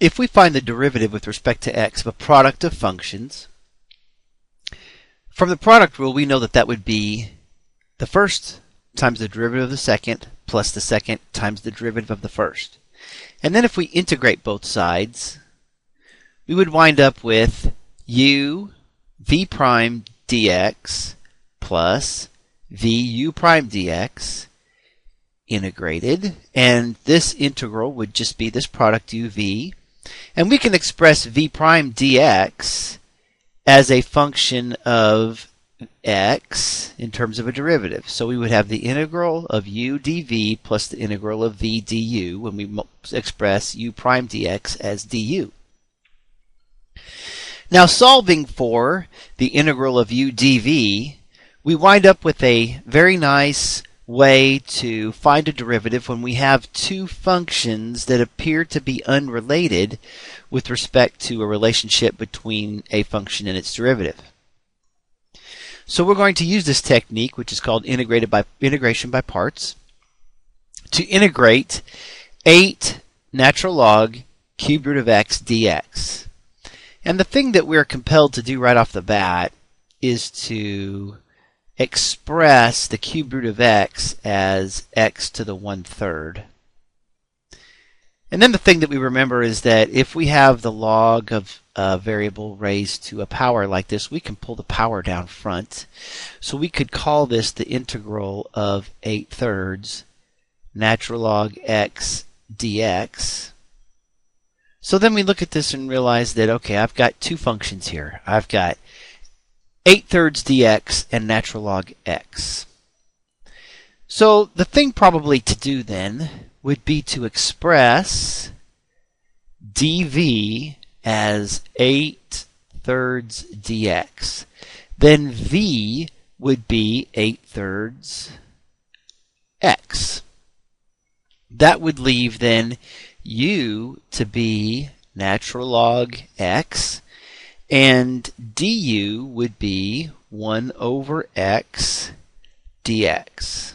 if we find the derivative with respect to x of a product of functions, from the product rule we know that that would be the first times the derivative of the second plus the second times the derivative of the first. And then if we integrate both sides, we would wind up with u v prime dx plus vu prime dx integrated, and this integral would just be this product uv, and we can express v prime dx as a function of x in terms of a derivative. So we would have the integral of u dv plus the integral of v du when we express u prime dx as du. Now solving for the integral of u dv, we wind up with a very nice way to find a derivative when we have two functions that appear to be unrelated with respect to a relationship between a function and its derivative. So we're going to use this technique, which is called integration by parts, to integrate 8 natural log cubed root of x dx. And the thing that we're compelled to do right off the bat is to express the cubed root of x as x to the 1/3. And then the thing that we remember is that if we have the log of a variable raised to a power like this, we can pull the power down front. So we could call this the integral of 8/3 natural log x dx. So then we look at this and realize that, okay, I've got two functions here. I've got 8/3 dx and natural log x. So the thing probably to do then would be to express dv as 8/3 dx. Then v would be 8/3 x. That would leave then u to be natural log x, and du would be 1 over x dx.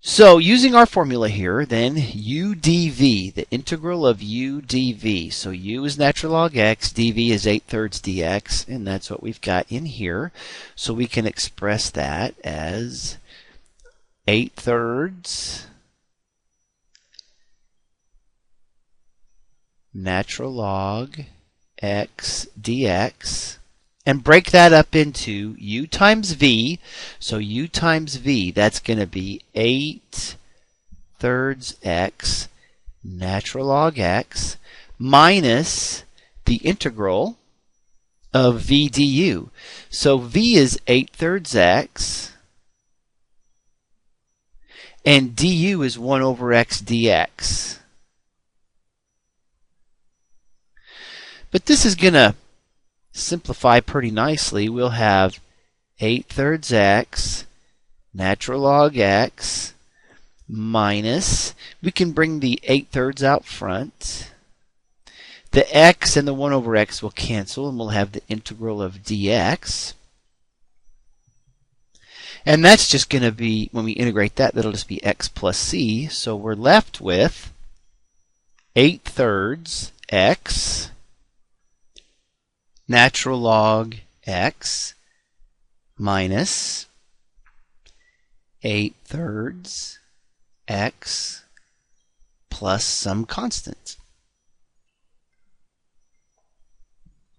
So using our formula here, then u dv, the integral of u dv, so u is natural log x, dv is 8/3 dx, and that's what we've got in here. So we can express that as 8/3 natural log x dx, and break that up into u times v. So u times v, that's going to be 8/3 x natural log x minus the integral of v du. So v is 8/3 x, and du is 1 over x dx. But this is going to simplify pretty nicely. We'll have 8/3 x natural log x minus, we can bring the 8/3 out front. The x and the 1 over x will cancel, and we'll have the integral of dx. And that's just going to be, when we integrate that, that'll just be x plus c. So we're left with 8/3 x natural log x minus 8/3 x plus some constant.